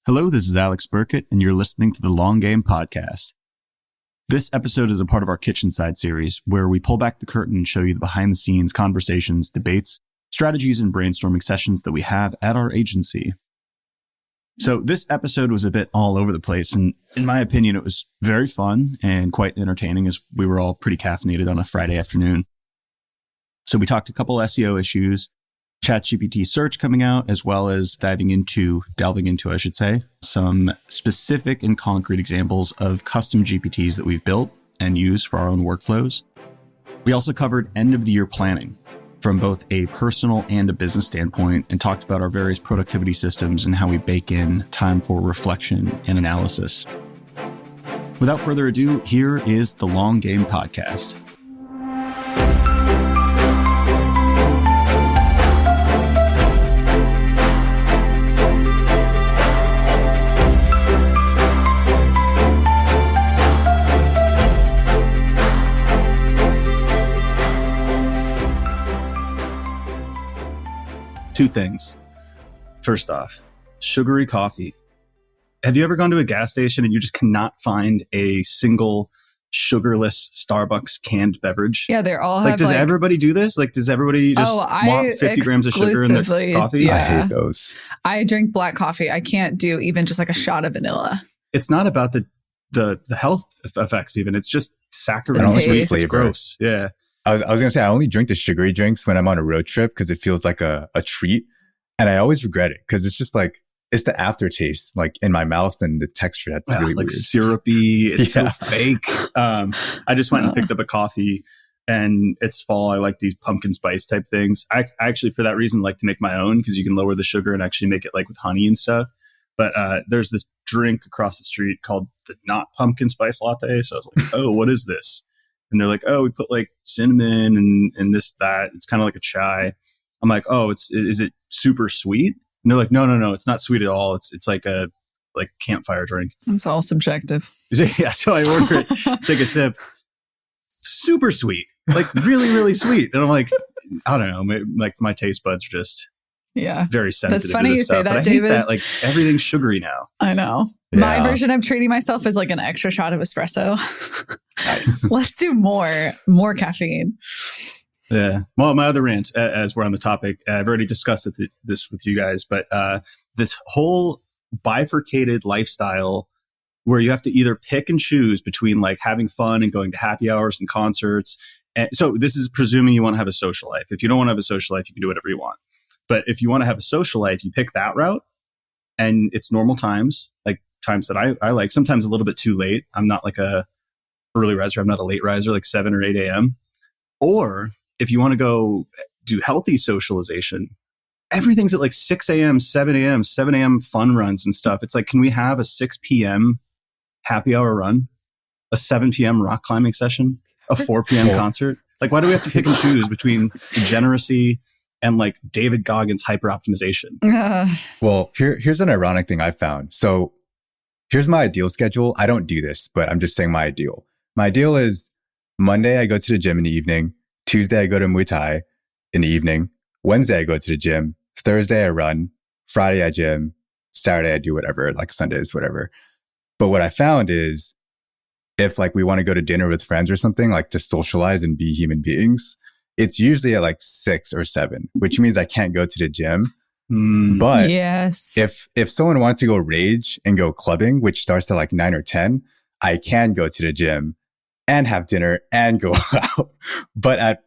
Hello, this is Alex Burkett, and you're listening to the Long Game Podcast. This episode is a part of our Kitchen Side series, where we pull back the curtain and show you the behind-the-scenes conversations, debates, strategies, and brainstorming sessions that we have at our agency. So this episode was a bit all over the place, and in my opinion, it was very fun and quite entertaining as we were all pretty caffeinated on a Friday afternoon. So we talked a couple SEO issues, ChatGPT search coming out, as well as delving into, some specific and concrete examples of custom GPTs that we've built and use for our own workflows. We also covered end of the year planning from both a personal and a business standpoint, and talked about our various productivity systems and how we bake in time for reflection and analysis. Without further ado, here is the Long Game Podcast. Two things. First off, sugary coffee. Have you ever gone to a gas station and you just cannot find a single sugarless Starbucks canned beverage? Yeah, they're all does everybody do this? Does everybody just want 50 grams of sugar in their coffee? Yeah. I hate those. I drink black coffee. I can't do even just like a shot of vanilla. It's not about the health effects even. It's just saccharine sweet flavor. It's gross. Yeah. I was going to say, I only drink the sugary drinks when I'm on a road trip because it feels like a treat. And I always regret it because it's just like, it's the aftertaste like in my mouth and the texture. That's really like weird. Syrupy. It's so fake. I just went and picked up a coffee, and it's fall. I like these pumpkin spice type things. I actually, for that reason, like to make my own because you can lower the sugar and actually make it like with honey and stuff. But there's this drink across the street called the not pumpkin spice latte. So I was like, oh, what is this? And they're like, oh, we put like cinnamon and this, that. It's kind of like a chai. I'm like, oh, is it super sweet? And they're like, no, it's not sweet at all. It's like a campfire drink. It's all subjective. Yeah, so I order it, take a sip. Super sweet, like really, really sweet. And I'm like, I don't know, like my taste buds are just very sensitive. That's funny to this you stuff. say that, but I David. hate that, like everything's sugary now. I know. Yeah. My version of treating myself is like an extra shot of espresso. Nice. Let's do more caffeine. Yeah. Well, my other rant, as we're on the topic, I've already discussed this with you guys, but this whole bifurcated lifestyle where you have to either pick and choose between like having fun and going to happy hours and concerts. And so this is presuming you want to have a social life. If you don't want to have a social life, you can do whatever you want. But if you want to have a social life, you pick that route, and it's normal times, like times that I like, sometimes a little bit too late. I'm not like a early riser. I'm not a late riser, like 7 or 8 a.m. Or if you want to go do healthy socialization, everything's at like 6 a.m., 7 a.m., 7 a.m. fun runs and stuff. It's like, can we have a 6 p.m. happy hour run, a 7 p.m. rock climbing session, a 4 p.m. concert? Like, why do we have to pick and choose between degeneracy and like David Goggins hyper optimization? Well, here's an ironic thing I found. So here's my ideal schedule. I don't do this, but I'm just saying my ideal. My ideal is Monday, I go to the gym in the evening. Tuesday, I go to Muay Thai in the evening. Wednesday, I go to the gym. Thursday, I run. Friday, I gym. Saturday, I do whatever, like Sundays, whatever. But what I found is if like we want to go to dinner with friends or something, like to socialize and be human beings, it's usually at like 6 or 7, which means I can't go to the gym. But yes, if someone wants to go rage and go clubbing, which starts at like 9 or 10, I can go to the gym and have dinner and go out. But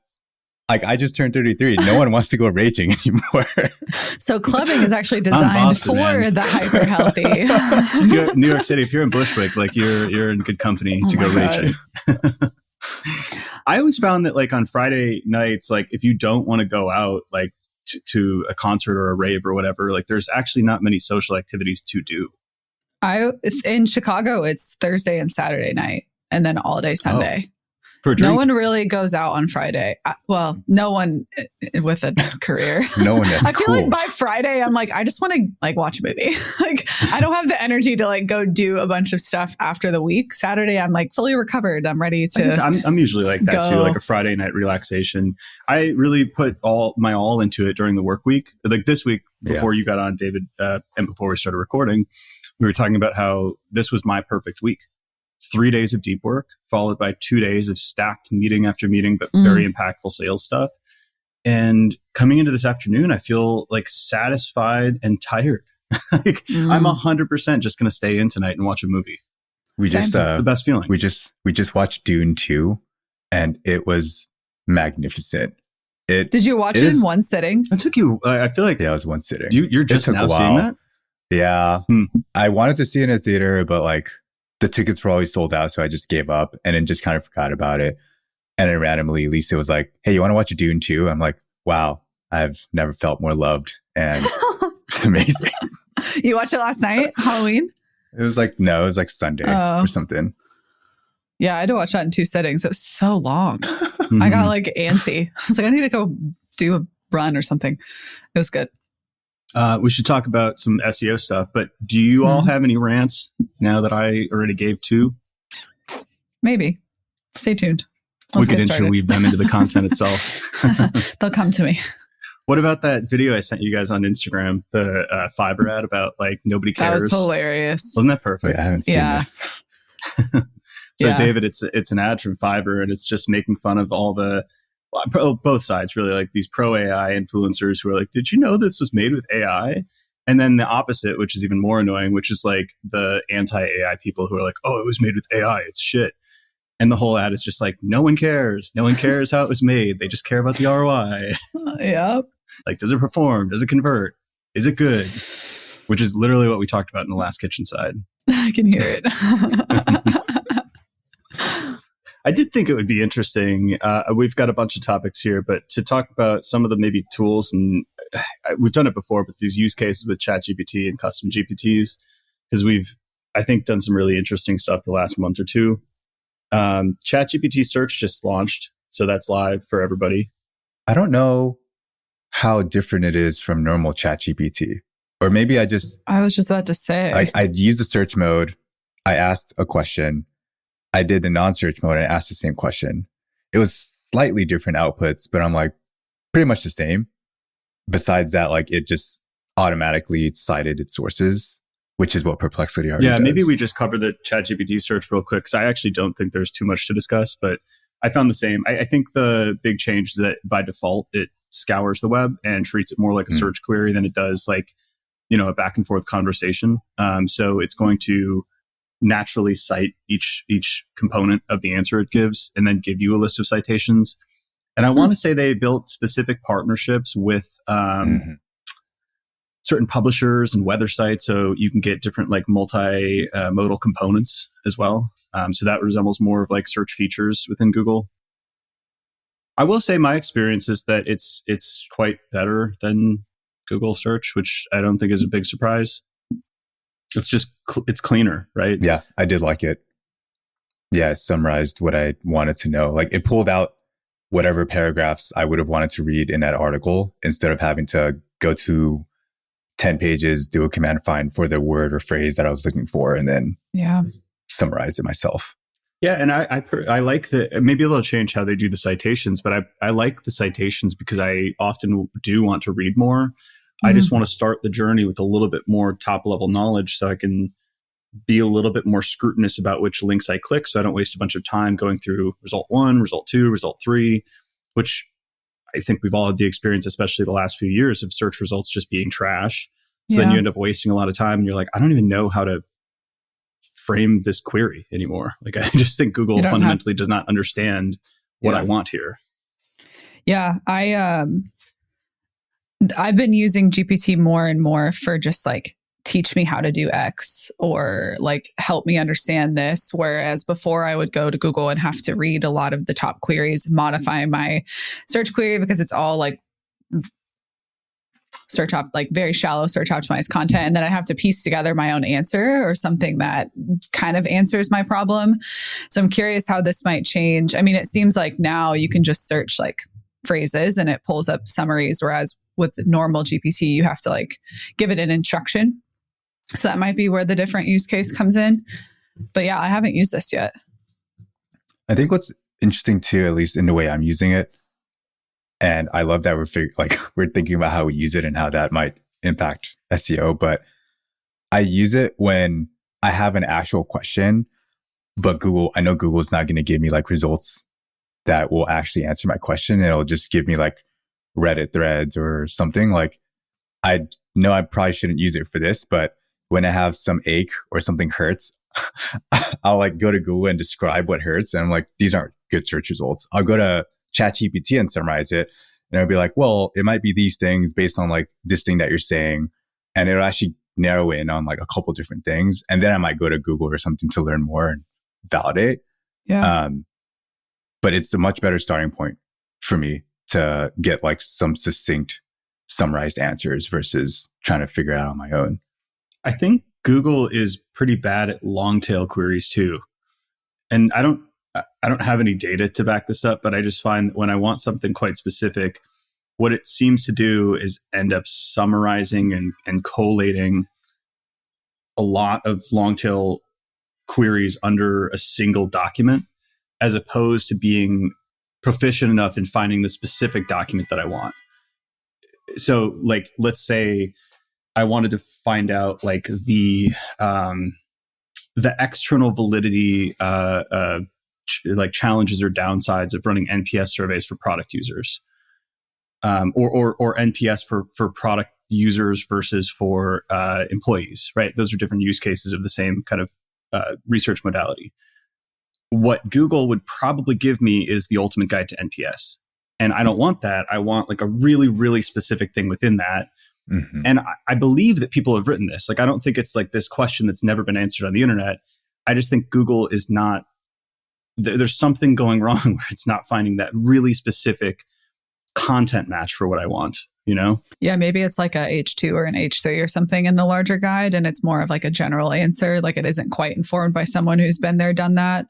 I just turned 33. No one wants to go raging anymore. So clubbing is actually designed Boston, for man. the hyper healthy. New York City, if you're in Bushwick, like you're in good company to go raging. I always found that like on Friday nights, like if you don't want to go out like to a concert or a rave or whatever, like there's actually not many social activities to do. In Chicago, it's Thursday and Saturday night, and then all day Sunday. For a drink? No one really goes out on Friday. Well, no one with a career. No one that's I feel cool. like by Friday, I'm like, I just want to like watch a movie. Like, I don't have the energy to like go do a bunch of stuff after the week. Saturday, I'm like fully recovered. I'm ready to. I'm usually like that go. too, like a Friday night relaxation. I really put my all into it during the work week. Like this week, before you got on, David, and before we started recording, we were talking about how this was my perfect week. 3 days of deep work, followed by 2 days of stacked meeting after meeting, but very impactful sales stuff. And coming into this afternoon, I feel like satisfied and tired. I'm 100% just going to stay in tonight and watch a movie. We just the best feeling. We just watched Dune 2, and it was magnificent. Did you watch it in one sitting? It took you. I feel like it was one sitting. You're just now seeing that. Yeah, I wanted to see it in a theater, but like the tickets were always sold out, so I just gave up and then just kind of forgot about it. And then randomly, Lisa was like, "Hey, you want to watch Dune 2?" I'm like, "Wow, I've never felt more loved," and it's amazing. You watched it last night, Halloween? It was like Sunday or something. Yeah, I had to watch that in 2 sittings. It was so long. I got like antsy. I was like, I need to go do a run or something. It was good. We should talk about some SEO stuff, but do you all have any rants now that I already gave 2? Maybe. Stay tuned. We could interweave them into the content itself. They'll come to me. What about that video I sent you guys on Instagram, the Fiverr ad about like nobody cares? That was hilarious. Wasn't that perfect? Wait, I haven't seen this. So David, it's an ad from Fiverr, and it's just making fun of all the both sides, really, like these pro AI influencers who are like, "Did you know this was made with AI?" And then the opposite, which is even more annoying, which is like the anti-AI people who are like, "Oh, it was made with AI. It's shit." And the whole ad is just like, no one cares. No one cares how it was made. They just care about the ROI. Yep. Like, does it perform? Does it convert? Is it good? Which is literally what we talked about in the last kitchen side. I can hear it. I did think it would be interesting. We've got a bunch of topics here, but to talk about some of the maybe tools, and we've done it before, but these use cases with ChatGPT and custom GPTs, because we've, I think, done some really interesting stuff the last month or two. ChatGPT search just launched, so that's live for everybody. I don't know how different it is from normal ChatGPT, or maybe I was just about to say, I used the search mode. I asked a question. I did the non-search mode and I asked the same question. It was slightly different outputs, but I'm like pretty much the same. Besides that, like it just automatically cited its sources, which is what Perplexity already does. Maybe we just cover the ChatGPT search real quick, because I actually don't think there's too much to discuss, but I found the same. I think the big change is that by default, it scours the web and treats it more like a search query than it does like, a back and forth conversation. So it's going to naturally cite each component of the answer it gives and then give you a list of citations. And I want to say they built specific partnerships with certain publishers and weather sites, so you can get different like multi-modal components as well. So that resembles more of like search features within Google. I will say my experience is that it's quite better than Google search, which I don't think is a big surprise. It's just, it's cleaner, right? Yeah, I did like it. Yeah, it summarized what I wanted to know. Like it pulled out whatever paragraphs I would have wanted to read in that article instead of having to go to 10 pages, do a command find for the word or phrase that I was looking for, and then summarize it myself. Yeah, and I like that. Maybe they'll change how they do the citations, but I like the citations because I often do want to read more. I just want to start the journey with a little bit more top level knowledge so I can be a little bit more scrutinous about which links I click, so I don't waste a bunch of time going through result 1, result 2, result 3, which I think we've all had the experience, especially the last few years, of search results just being trash. So then you end up wasting a lot of time and you're like, I don't even know how to frame this query anymore. Like, I just think Google fundamentally does not understand what I want here. Yeah. I've been using GPT more and more for just like, teach me how to do X or like help me understand this. Whereas before I would go to Google and have to read a lot of the top queries, modify my search query because it's all like very shallow search optimized content. And then I have to piece together my own answer or something that kind of answers my problem. So I'm curious how this might change. I mean, it seems like now you can just search like phrases and it pulls up summaries. Whereas with normal GPT, you have to like give it an instruction. So that might be where the different use case comes in. But yeah, I haven't used this yet. I think what's interesting too, at least in the way I'm using it, and I love that we're thinking about how we use it and how that might impact SEO. But I use it when I have an actual question, but I know Google's not going to give me like results that will actually answer my question. It'll just give me like Reddit threads or something. Like, I know I probably shouldn't use it for this, but when I have some ache or something hurts, I'll like go to Google and describe what hurts. And I'm like, these aren't good search results. I'll go to ChatGPT and summarize it. And I'll be like, well, it might be these things based on like this thing that you're saying. And it'll actually narrow in on like a couple different things. And then I might go to Google or something to learn more and validate. Yeah. But it's a much better starting point for me to get like some succinct summarized answers versus trying to figure it out on my own. I think Google is pretty bad at long tail queries too. And I don't have any data to back this up, but I just find that when I want something quite specific, what it seems to do is end up summarizing and collating a lot of long tail queries under a single document, as opposed to being proficient enough in finding the specific document that I want. So like, let's say I wanted to find out like the external validity, like challenges or downsides of running NPS surveys for product users, or NPS for product users versus for employees, right? Those are different use cases of the same kind of research modality. What Google would probably give me is the ultimate guide to NPS. And I don't want that. I want like a really, really specific thing within that. Mm-hmm. And I believe that people have written this. Like, I don't think it's like this question that's never been answered on the internet. I just think Google is not, there's something going wrong where it's not finding that really specific content match for what I want, you know? Yeah, maybe it's like a H2 or an H3 or something in the larger guide. And it's more of like a general answer. Like, it isn't quite informed by someone who's been there, done that.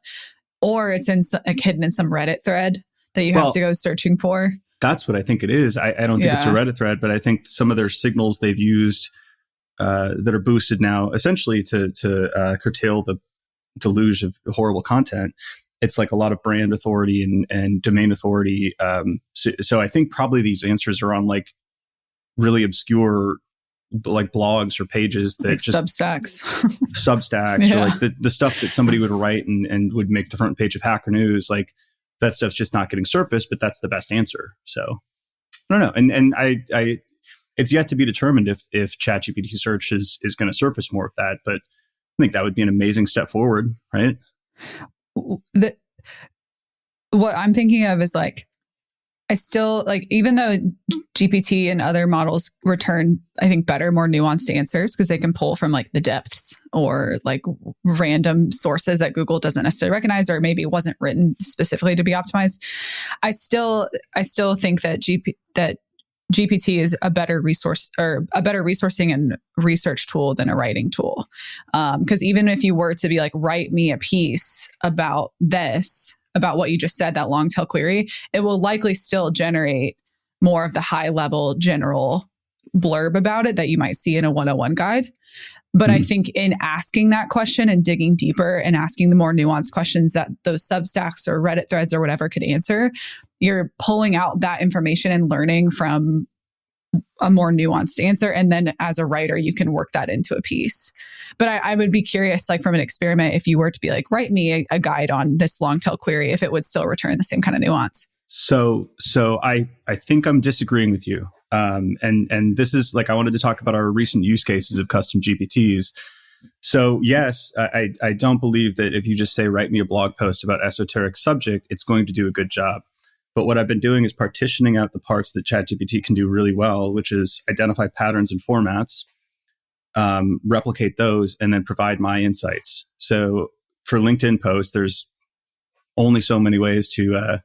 Or it's in like hidden in some Reddit thread that you have to go searching for. That's what I think it is. I don't think it's a Reddit thread, but I think some of their signals they've used that are boosted now essentially to curtail the deluge of horrible content. It's like a lot of brand authority and domain authority. So I think probably these answers are on like really obscure like blogs or pages that like just Substacks or like the stuff that somebody would write and would make the front page of Hacker News. Like, that stuff's just not getting surfaced, but that's the best answer. So I don't know. And I it's yet to be determined if ChatGPT search is going to surface more of that, but I think that would be an amazing step forward, right? What I'm thinking of is like, I still like, even though GPT and other models return, I think, better, more nuanced answers because they can pull from like the depths or like random sources that Google doesn't necessarily recognize, or maybe wasn't written specifically to be optimized. I still think that GPT is a better resource or a better resourcing and research tool than a writing tool. Because even if you were to be like, write me a piece about this, about what you just said, that long tail query, it will likely still generate more of the high level general blurb about it that you might see in a 101 guide. But I think in asking that question and digging deeper and asking the more nuanced questions that those Substacks or Reddit threads or whatever could answer, you're pulling out that information and learning from a more nuanced answer. And then as a writer, you can work that into a piece. But I would be curious, like from an experiment, if you were to be like, write me a guide on this long tail query, if it would still return the same kind of nuance. So I think I'm disagreeing with you. And this is like, I wanted to talk about our recent use cases of custom GPTs. So yes, I don't believe that if you just say, write me a blog post about esoteric subject, it's going to do a good job. But what I've been doing is partitioning out the parts that ChatGPT can do really well, which is identify patterns and formats, replicate those, and then provide my insights. So for LinkedIn posts, there's only so many ways to,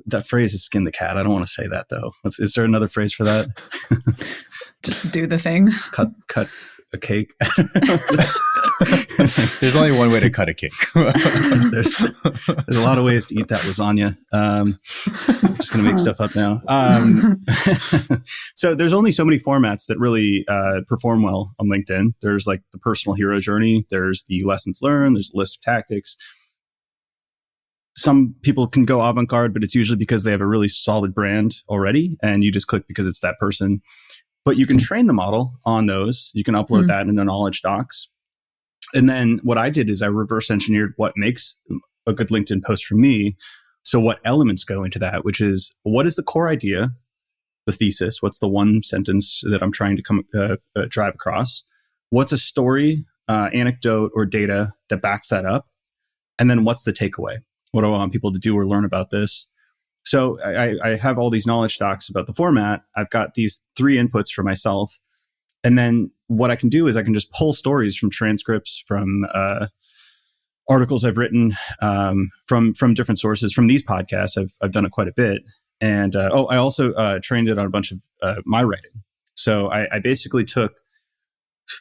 that phrase is skin the cat. I don't want to say that though. Is there another phrase for that? Just do the thing. Cut a cake. There's only one way to cut a cake. there's a lot of ways to eat that lasagna. I'm just going to make stuff up now. So there's only so many formats that really perform well on LinkedIn. There's like the personal hero journey. There's the lessons learned. There's a list of tactics. Some people can go avant-garde, but it's usually because they have a really solid brand already, and you just click because it's that person. But you can train the model on those. You can upload that in the knowledge docs. And then what I did is I reverse engineered what makes a good LinkedIn post for me. So what elements go into that, which is what is the core idea, the thesis? What's the one sentence that I'm trying to drive across? What's a story, anecdote, or data that backs that up? And then what's the takeaway? What do I want people to do or learn about this? So I have all these knowledge docs about the format. I've got these 3 inputs for myself. And then what I can do is I can just pull stories from transcripts, from articles I've written, from different sources, from these podcasts. I've done it quite a bit. And I also trained it on a bunch of my writing. So I basically took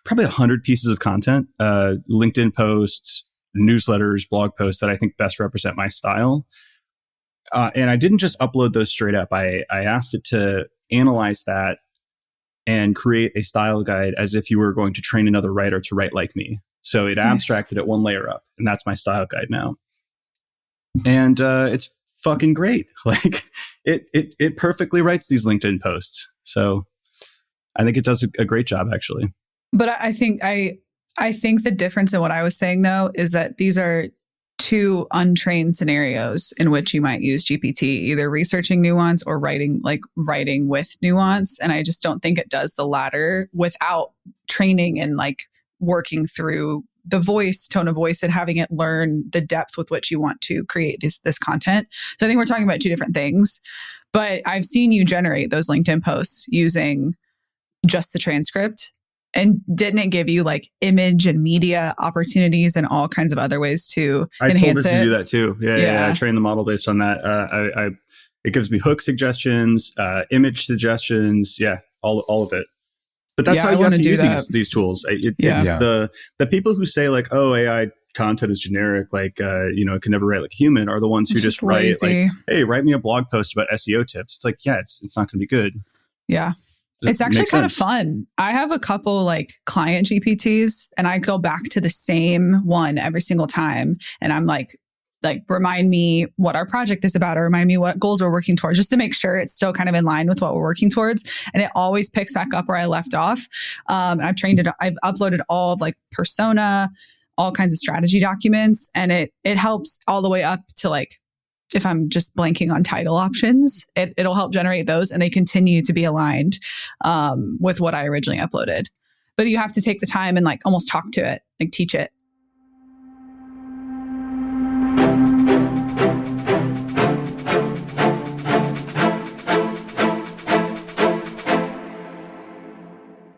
probably 100 pieces of content, LinkedIn posts, newsletters, blog posts that I think best represent my style. And I didn't just upload those straight up. I asked it to analyze that and create a style guide as if you were going to train another writer to write like me. So it abstracted it one layer up, and that's my style guide now. And it's fucking great. Like it perfectly writes these LinkedIn posts. So I think it does a great job, actually. But I think the difference in what I was saying, though, is that these are 2 untrained scenarios in which you might use GPT, either researching nuance or writing with nuance. And I just don't think it does the latter without training and like working through the voice, tone of voice, and having it learn the depth with which you want to create this content. So I think we're talking about 2 different things. But I've seen you generate those LinkedIn posts using just the transcript. And didn't it give you like image and media opportunities and all kinds of other ways to enhance it? I told it to do that too. Yeah. I trained the model based on that. It gives me hook suggestions, image suggestions. Yeah, all of it. But that's how you have to use these tools. It's the people who say like, oh, AI content is generic, like it can never write like a human, are the ones who just write like, hey, write me a blog post about SEO tips. It's like, yeah, it's not going to be good. Yeah. It's actually kind of fun. I have a couple like client GPTs and I go back to the same one every single time. And I'm like, remind me what our project is about, or remind me what goals we're working towards, just to make sure it's still kind of in line with what we're working towards. And it always picks back up where I left off. I've trained it. I've uploaded all of like persona, all kinds of strategy documents, and it helps all the way up to like, if I'm just blanking on title options, it'll help generate those, and they continue to be aligned with what I originally uploaded. But you have to take the time and like almost talk to it, like teach it.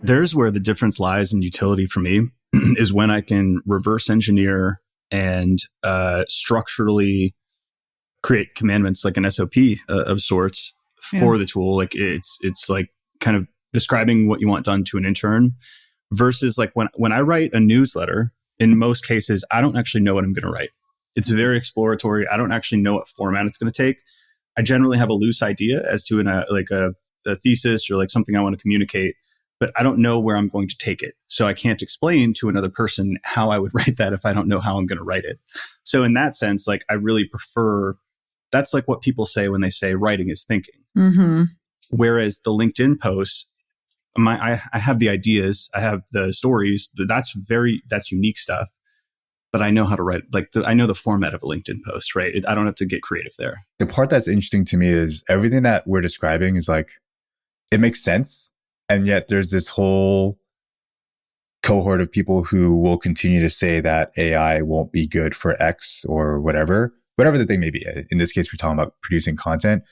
There's where the difference lies in utility for me is when I can reverse engineer and structurally create commandments like an SOP of sorts for the tool. Like it's like kind of describing what you want done to an intern versus like when I write a newsletter, in most cases, I don't actually know what I'm going to write. It's very exploratory. I don't actually know what format it's going to take. I generally have a loose idea as to a thesis or like something I want to communicate, but I don't know where I'm going to take it. So I can't explain to another person how I would write that if I don't know how I'm going to write it. So in that sense, like I really prefer, that's like what people say when they say writing is thinking. Mm-hmm. Whereas the LinkedIn posts, I have the ideas, I have the stories. That's unique stuff. But I know how to write, I know the format of a LinkedIn post, right? I don't have to get creative there. The part that's interesting to me is everything that we're describing is like, it makes sense. And yet there's this whole cohort of people who will continue to say that AI won't be good for X or whatever the thing may be. In this case, we're talking about producing content,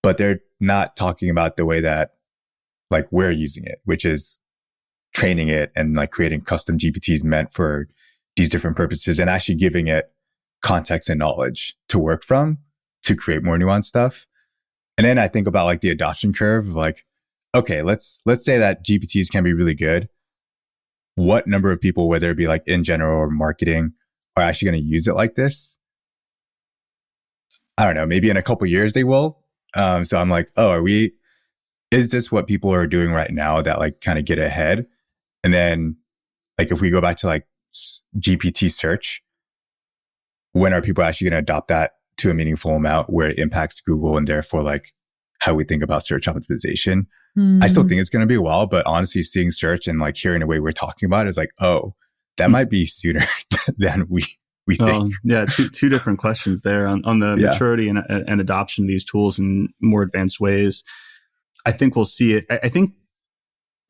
but they're not talking about the way that like we're using it, which is training it and like creating custom GPTs meant for these different purposes and actually giving it context and knowledge to work from to create more nuanced stuff. And then I think about like the adoption curve of like, okay, let's say that GPTs can be really good. What number of people, whether it be like in general or marketing, are actually going to use it like this? I don't know, maybe in a couple of years they will. So I'm like, is this what people are doing right now that like kind of get ahead? And then like, if we go back to like GPT search, when are people actually going to adopt that to a meaningful amount where it impacts Google and therefore like how we think about search optimization? I still think it's going to be a while, but honestly, seeing search and like hearing the way we're talking about it is like, oh, that might be sooner than we think. Yeah, two different questions there on the maturity and adoption of these tools in more advanced ways. I think we'll see it. I think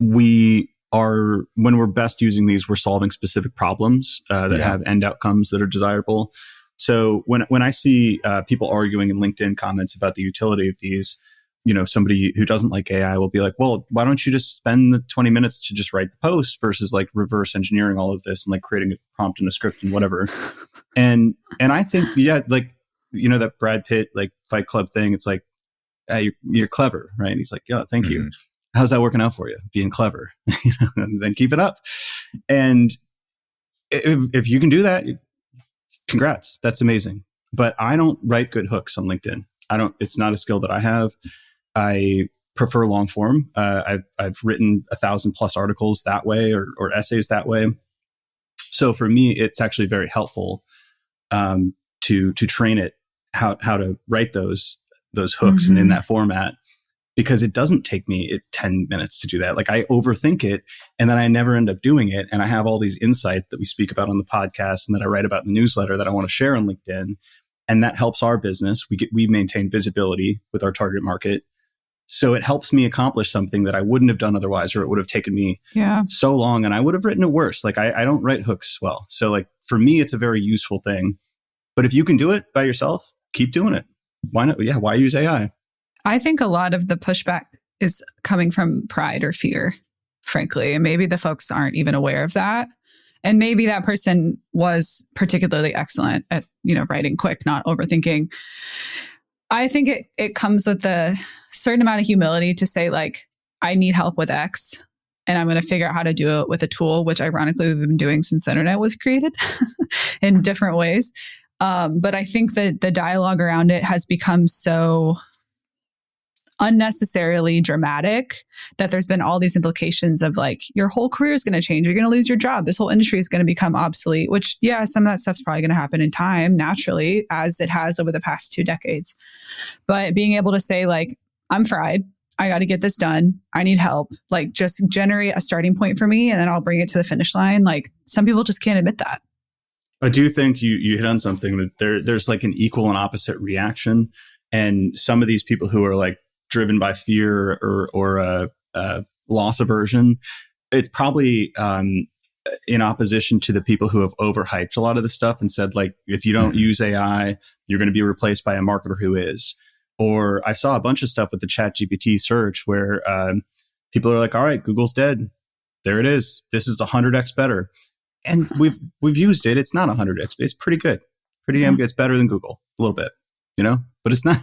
we are, when we're best using these, we're solving specific problems that have end outcomes that are desirable. So when I see people arguing in LinkedIn comments about the utility of these, somebody who doesn't like AI will be like, well, why don't you just spend the 20 minutes to just write the post versus like reverse engineering all of this and like creating a prompt and a script and whatever. and I think, like, that Brad Pitt, like Fight Club thing, it's like, you're clever, right? And he's like, yeah, thank you. How's that working out for you? Being clever, then keep it up. And if you can do that, congrats. That's amazing. But I don't write good hooks on LinkedIn. It's not a skill that I have. I prefer long form. I've written 1,000+ articles that way or essays that way. So for me, it's actually very helpful to train it how to write those hooks and in that format, because it doesn't take me 10 minutes to do that. Like I overthink it and then I never end up doing it. And I have all these insights that we speak about on the podcast and that I write about in the newsletter that I want to share on LinkedIn. And that helps our business. We maintain visibility with our target market. So it helps me accomplish something that I wouldn't have done otherwise, or it would have taken me so long and I would have written it worse. Like I don't write hooks well. So like for me, it's a very useful thing. But if you can do it by yourself, keep doing it. Why not? Yeah. Why use AI? I think a lot of the pushback is coming from pride or fear, frankly. And maybe the folks aren't even aware of that. And maybe that person was particularly excellent at, writing quick, not overthinking. I think it comes with a certain amount of humility to say, like, I need help with X, and I'm going to figure out how to do it with a tool, which ironically we've been doing since the internet was created in different ways. But I think that the dialogue around it has become so unnecessarily dramatic that there's been all these implications of like, your whole career is going to change. You're going to lose your job. This whole industry is going to become obsolete, which some of that stuff's probably going to happen in time naturally, as it has over the past 2 decades. But being able to say like, I'm fried. I got to get this done. I need help. Like just generate a starting point for me and then I'll bring it to the finish line. Like some people just can't admit that. I do think you hit on something that there's like an equal and opposite reaction. And some of these people who are like driven by fear or loss aversion, it's probably in opposition to the people who have overhyped a lot of the stuff and said, like, if you don't use AI, you're going to be replaced by a marketer who is. Or I saw a bunch of stuff with the ChatGPT search where people are like, all right, Google's dead. There it is. This is 100x better. And we've used it. It's not 100x. It's pretty good. Pretty damn good. It's better than Google a little bit, but it's not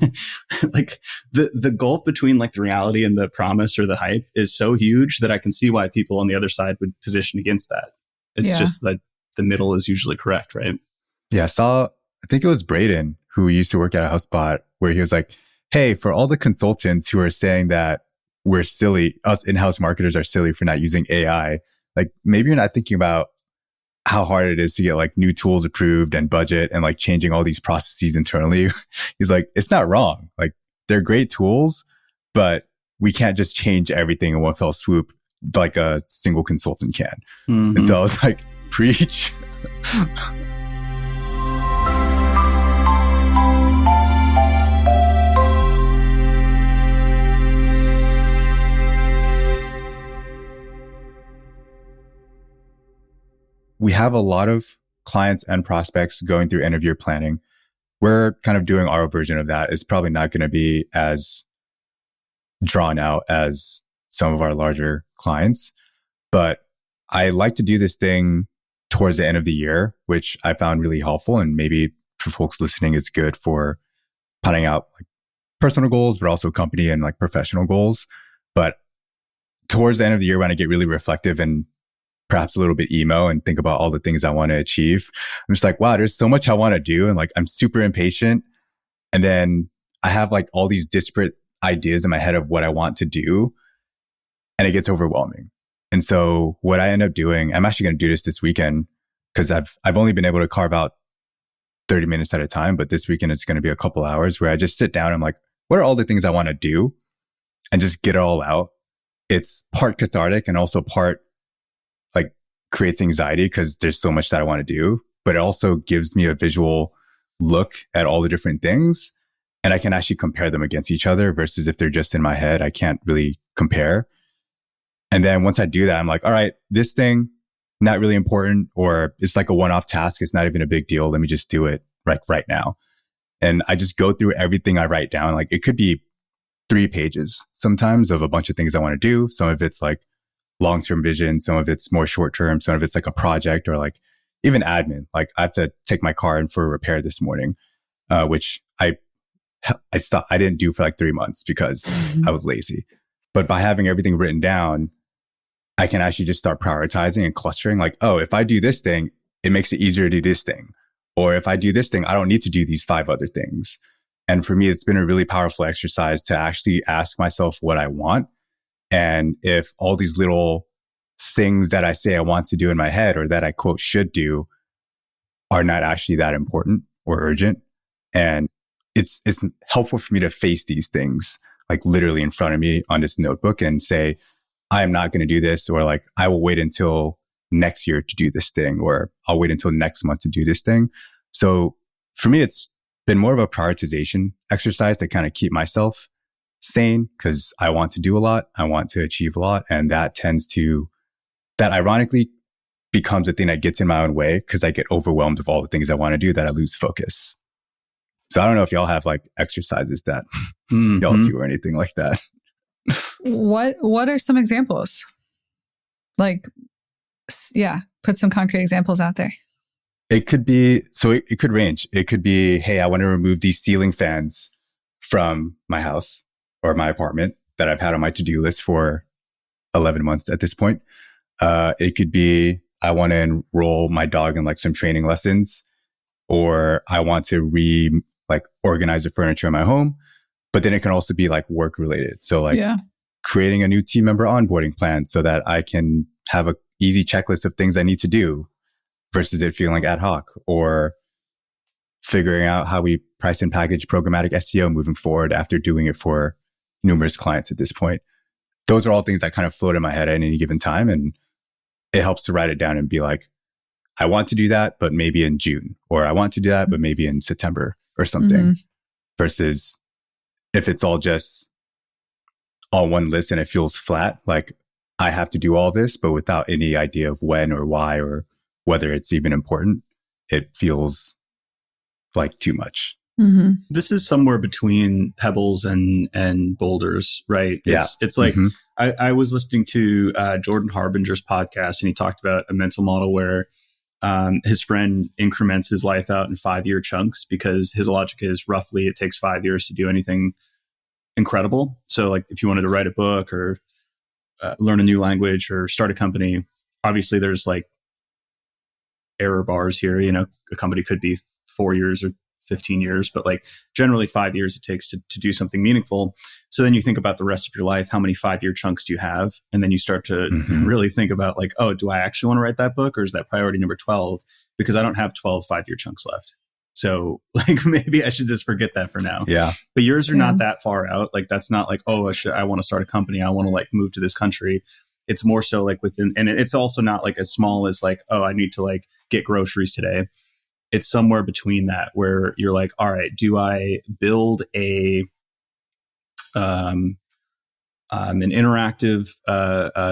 like the gulf between like the reality and the promise or the hype is so huge that I can see why people on the other side would position against that. It's just that the middle is usually correct, right? Yeah. I think it was Braden who used to work at a HubSpot, where he was like, hey, for all the consultants who are saying that we're silly, us in-house marketers are silly for not using AI, like maybe you're not thinking about how hard it is to get like new tools approved and budget and like changing all these processes internally. He's like, it's not wrong. Like they're great tools, but we can't just change everything in one fell swoop like a single consultant can. And so I was like, preach. We have a lot of clients and prospects going through interview planning. We're kind of doing our version of that. It's probably not going to be as drawn out as some of our larger clients, but I like to do this thing towards the end of the year, which I found really helpful. And maybe for folks listening, is good for planning out like personal goals, but also company and like professional goals. But towards the end of the year, when I get really reflective and perhaps a little bit emo and think about all the things I want to achieve, I'm just like, wow, there's so much I want to do. And like, I'm super impatient. And then I have like all these disparate ideas in my head of what I want to do. And it gets overwhelming. And so what I end up doing, I'm actually going to do this weekend, because I've only been able to carve out 30 minutes at a time, but this weekend it's going to be a couple hours where I just sit down and I'm like, what are all the things I want to do? And just get it all out. it's part cathartic and also part like creates anxiety because there's so much that I want to do, but it also gives me a visual look at all the different things. And I can actually compare them against each other versus if they're just in my head, I can't really compare. And then once I do that, I'm like, all right, this thing, not really important, or it's like a one-off task. It's not even a big deal. Let me just do it right now. And I just go through everything I write down. Like it could be 3 pages sometimes of a bunch of things I want to do. Some of it's like long-term vision. Some of it's more short-term. Some of it's like a project or like even admin. Like I have to take my car in for a repair this morning, which I stopped. I didn't do for like 3 months because I was lazy. But by having everything written down, I can actually just start prioritizing and clustering. Like, oh, if I do this thing, it makes it easier to do this thing. Or if I do this thing, I don't need to do these 5 other things. And for me, it's been a really powerful exercise to actually ask myself what I want. And if all these little things that I say I want to do in my head or that I quote should do are not actually that important or urgent. And it's helpful for me to face these things like literally in front of me on this notebook and say, I am not going to do this, or like, I will wait until next year to do this thing, or I'll wait until next month to do this thing. So for me, it's been more of a prioritization exercise to kind of keep myself sane because I want to do a lot. I want to achieve a lot. And that ironically becomes a thing that gets in my own way because I get overwhelmed with all the things I want to do that I lose focus. So I don't know if y'all have like exercises that y'all do or anything like that. What are some examples? Like, yeah, put some concrete examples out there. It could be, so it could range. It could be, hey, I want to remove these ceiling fans from my house or my apartment that I've had on my to-do list for 11 months at this point. It could be, I want to enroll my dog in like some training lessons, or I want to organize the furniture in my home. But then it can also be like work related. So like creating a new team member onboarding plan so that I can have a easy checklist of things I need to do versus it feeling like ad hoc, or figuring out how we price and package programmatic SEO moving forward after doing it for numerous clients at this point. Those are all things that kind of float in my head at any given time. And it helps to write it down and be like, I want to do that, but maybe in June, or I want to do that, but maybe in September or something, versus if it's all just on one list and it feels flat, like I have to do all this, but without any idea of when or why or whether it's even important, it feels like too much. This is somewhere between pebbles and boulders, right? It's like, I was listening to Jordan Harbinger's podcast, and he talked about a mental model where his friend increments his life out in 5-year chunks because his logic is roughly it takes 5 years to do anything incredible. So like if you wanted to write a book or learn a new language or start a company, obviously there's like error bars here. You know, a company could be 4 years or 15 years, but like generally 5 years it takes to do something meaningful. So then you think about the rest of your life, how many 5-year chunks do you have? And then you start to really think about like, oh, do I actually want to write that book, or is that priority number 12? Because I don't have 12 5-year chunks left. So like maybe I should just forget that for now. Yeah. But yours are not that far out. Like that's not like, oh, I want to start a company. I want to like move to this country. It's more so like within, and it's also not like as small as like, oh, I need to like get groceries today. It's somewhere between that where you're like, all right, do I build an interactive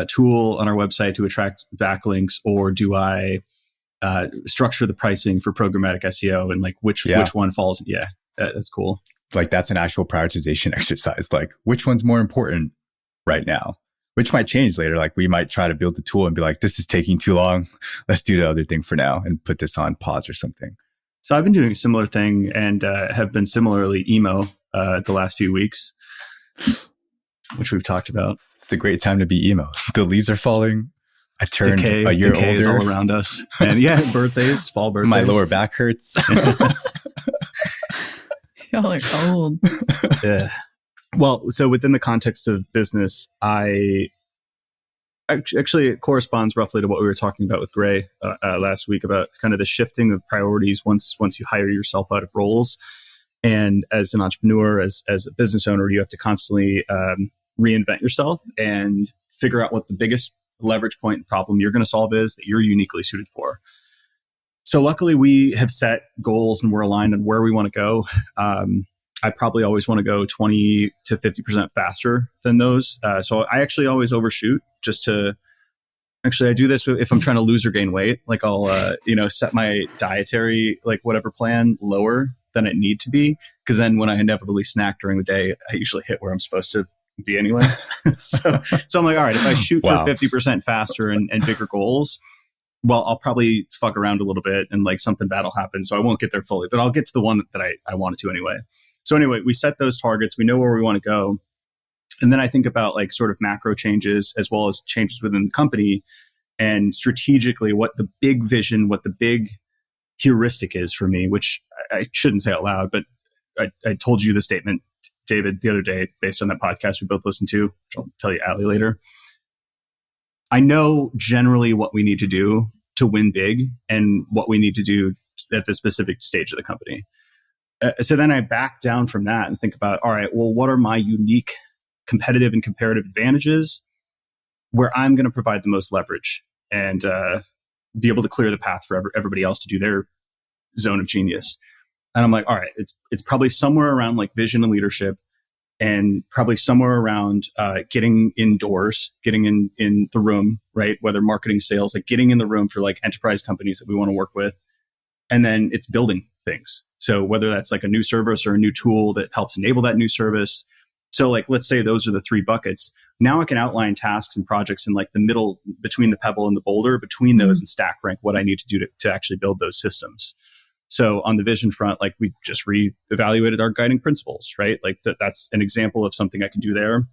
tool on our website to attract backlinks, or do I structure the pricing for programmatic SEO, and like which one falls? Yeah, that's cool. Like that's an actual prioritization exercise. Like which one's more important right now? Which might change later. Like we might try to build the tool and be like, this is taking too long. Let's do the other thing for now and put this on pause or something. So I've been doing a similar thing and have been similarly emo the last few weeks, which we've talked about. It's a great time to be emo. The leaves are falling. I turned a year older. Is all around us. And yeah, birthdays, fall birthdays. My lower back hurts. Y'all are old. Yeah. Well, so within the context of business, I actually it corresponds roughly to what we were talking about with Gray last week about kind of the shifting of priorities once you hire yourself out of roles. And as an entrepreneur, as a business owner, you have to constantly reinvent yourself and figure out what the biggest leverage point problem you're going to solve is that you're uniquely suited for. So luckily we have set goals and we're aligned on where we want to go. I probably always want to go 20 to 50% faster than those. So I actually always overshoot I do this if I'm trying to lose or gain weight. Like I'll, set my dietary, like whatever plan lower than it need to be. Cause then when I inevitably snack during the day, I usually hit where I'm supposed to be anyway. so I'm like, all right, if I shoot for 50% faster and bigger goals, well, I'll probably fuck around a little bit and like something bad will happen. So I won't get there fully, but I'll get to the one that I wanted to anyway. So anyway, we set those targets. We know where we want to go. And then I think about like sort of macro changes as well as changes within the company and strategically what the big vision, what the big heuristic is for me, which I shouldn't say out loud, but I told you the statement, David, the other day based on that podcast we both listened to, which I'll tell you, Allie, later. I know generally what we need to do to win big and what we need to do at the specific stage of the company. So then I back down from that and think about, all right, well, what are my unique competitive and comparative advantages where I'm going to provide the most leverage and be able to clear the path for everybody else to do their zone of genius. And I'm like, all right, it's probably somewhere around like vision and leadership and probably somewhere around getting indoors, getting in the room, right? Whether marketing, sales, like getting in the room for like enterprise companies that we want to work with. And then it's building things. So whether that's like a new service or a new tool that helps enable that new service. So like, let's say those are the three buckets. Now I can outline tasks and projects in like the middle between the pebble and the boulder, between those and stack rank what I need to do to actually build those systems. So on the vision front, like we just reevaluated our guiding principles, right? Like that's an example of something I can do there.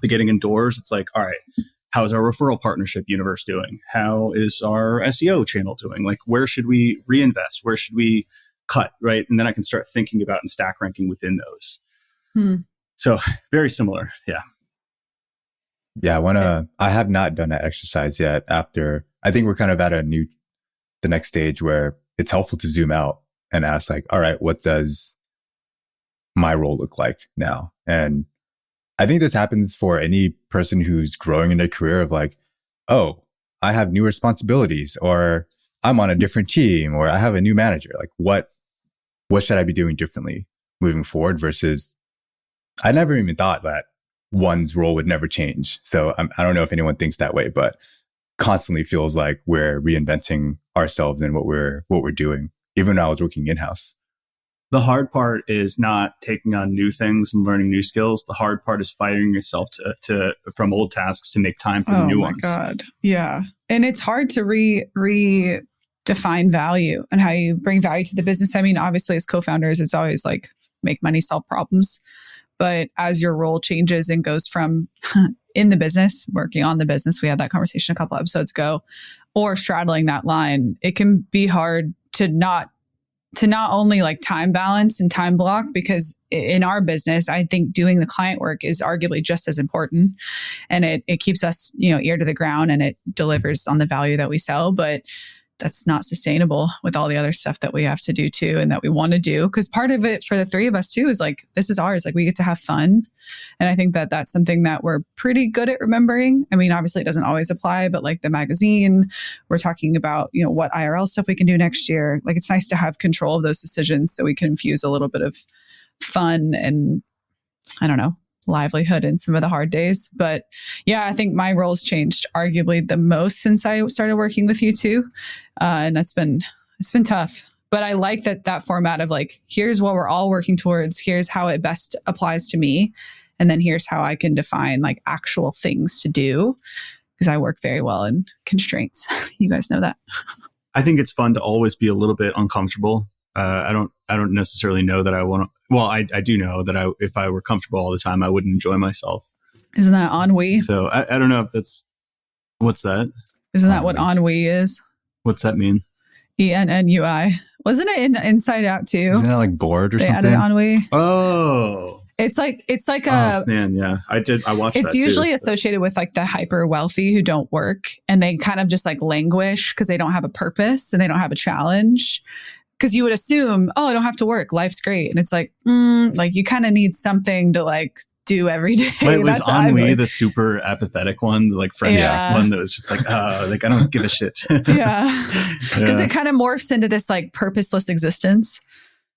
The getting indoors, it's like, all right, how's our referral partnership universe doing? How is our SEO channel doing? Like, where should we reinvest? Where should we cut, right? And then I can start thinking about and stack ranking within those. So very similar. Yeah. Yeah. I have not done that exercise yet I think we're kind of at the next stage where it's helpful to zoom out and ask like, all right, what does my role look like now? And I think this happens for any person who's growing in their career of like, oh, I have new responsibilities, or I'm on a different team, or I have a new manager. Like what should I be doing differently moving forward versus I never even thought that one's role would never change. So I don't know if anyone thinks that way, but constantly feels like we're reinventing ourselves and what we're doing, even when I was working in-house. The hard part is not taking on new things and learning new skills. The hard part is firing yourself to from old tasks to make time for the new ones. Oh my God. Yeah. And it's hard to redefine value and how you bring value to the business. I mean, obviously as co-founders, it's always like make money, solve problems. But as your role changes and goes from in the business, working on the business, we had that conversation a couple episodes ago, or straddling that line, it can be hard to not only like time balance and time block, because in our business, I think doing the client work is arguably just as important, and it keeps us, ear to the ground, and it delivers on the value that we sell. But that's not sustainable with all the other stuff that we have to do too, and that we want to do. Because part of it for the three of us too is like, this is ours. Like we get to have fun. And I think that that's something that we're pretty good at remembering. I mean, obviously it doesn't always apply, but like the magazine, we're talking about, what IRL stuff we can do next year. Like it's nice to have control of those decisions so we can infuse a little bit of fun and, I don't know, livelihood in some of the hard days. But yeah, I think my role's changed arguably the most since I started working with you too. And it's been tough, but I like that format of like, here's what we're all working towards. Here's how it best applies to me. And then here's how I can define like actual things to do, because I work very well in constraints. You guys know that. I think it's fun to always be a little bit uncomfortable. I don't necessarily know that I want to. Well, I do know that if I were comfortable all the time, I wouldn't enjoy myself. Isn't that ennui? So I don't know if that's, what's that? Isn't that what ennui is? What's that mean? ENNUI. Wasn't it in Inside Out too? Isn't that like bored or something? They added ennui. Oh. It's like oh, man, yeah. I watched that. It's usually associated with like the hyper wealthy who don't work, and they kind of just like languish because they don't have a purpose and they don't have a challenge. Because you would assume, oh, I don't have to work, life's great. And it's like, like you kind of need something to like do every day. Wait, was That's what I ennui would. the super apathetic one, the like French Yeah. one that was just like, like I don't give a shit. Yeah. Because Yeah. it kind of morphs into this like purposeless existence.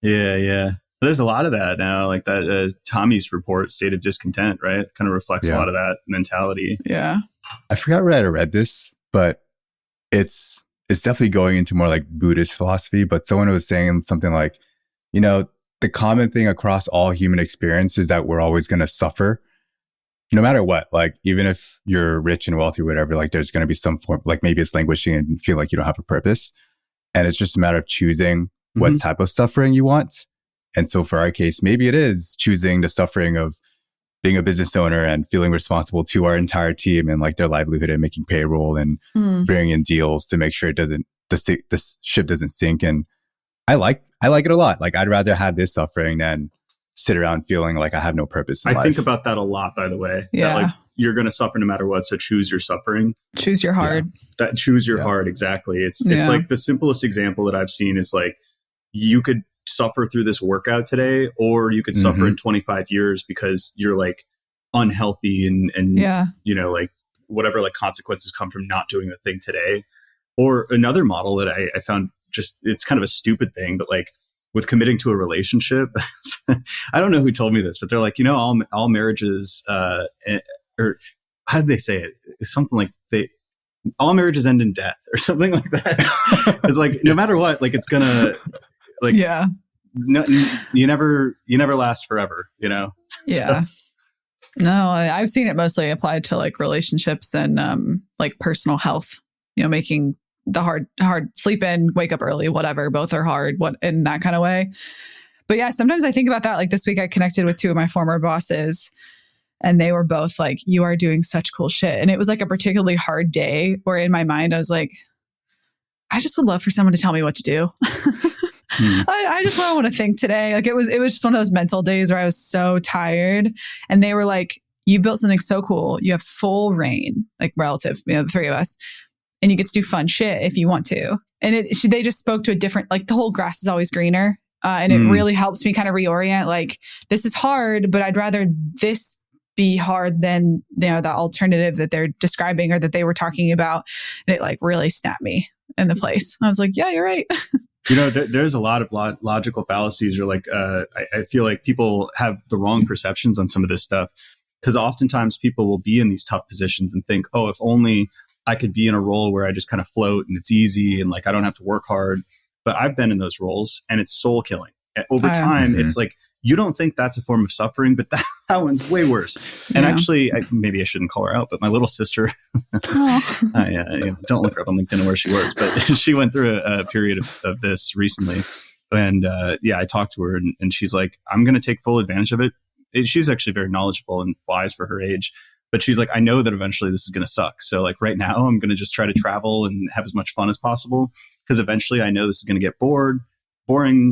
Yeah. There's a lot of that now, like that Tommy's report, State of Discontent, right? Kind of reflects a lot of that mentality. Yeah. I forgot where I read this, but it's definitely going into more like Buddhist philosophy. But someone was saying something like, the common thing across all human experience is that we're always going to suffer no matter what. Like, even if you're rich and wealthy or whatever, like there's going to be some form, like maybe it's languishing and feel like you don't have a purpose. And it's just a matter of choosing what type of suffering you want. And so for our case, maybe it is choosing the suffering of being a business owner and feeling responsible to our entire team and like their livelihood and making payroll and bringing in deals to make sure the ship doesn't sink. And I like it a lot. Like, I'd rather have this suffering than sit around feeling like I have no purpose in life. I think about that a lot, by the way. Yeah. That, like, you're going to suffer no matter what. So choose your suffering. Choose your hard. That choose your hard. Exactly. It's like the simplest example that I've seen is like, you could suffer through this workout today, or you could suffer in 25 years because you're like unhealthy and like whatever like consequences come from not doing the thing today. Or another model that I found, just, it's kind of a stupid thing, but like with committing to a relationship, I don't know who told me this, but they're like, all marriages, or how did they say it? It's something like all marriages end in death or something like that. It's like, no matter what, like it's gonna like, no, you never last forever, Yeah. So. No, I've seen it mostly applied to like relationships and like personal health, making the hard sleep in, wake up early, whatever, both are hard, in that kind of way. But yeah, sometimes I think about that. Like this week I connected with two of my former bosses and they were both like, you are doing such cool shit. And it was like a particularly hard day where in my mind I was like, I just would love for someone to tell me what to do. I just want to think today. Like it was just one of those mental days where I was so tired. And they were like, you built something so cool. You have full reign, like relative, the three of us. And you get to do fun shit if you want to. And they just spoke to a different, like the whole grass is always greener. And it really helps me kind of reorient. Like, this is hard, but I'd rather this be hard than, the alternative that they're describing or that they were talking about. And it like really snapped me in the place. I was like, yeah, you're right. There's a lot of logical fallacies, or like, I feel like people have the wrong perceptions on some of this stuff, because oftentimes people will be in these tough positions and think, oh, if only I could be in a role where I just kind of float and it's easy and like I don't have to work hard. But I've been in those roles and it's soul killing. Over time, it's like, you don't think that's a form of suffering, but that one's way worse. And actually, maybe I shouldn't call her out, but my little sister, don't look her up on LinkedIn where she works, but she went through a period of this recently. And I talked to her and she's like, I'm going to take full advantage of it. She's actually very knowledgeable and wise for her age. But she's like, I know that eventually this is going to suck. So like right now, I'm going to just try to travel and have as much fun as possible, because eventually I know this is going to get boring.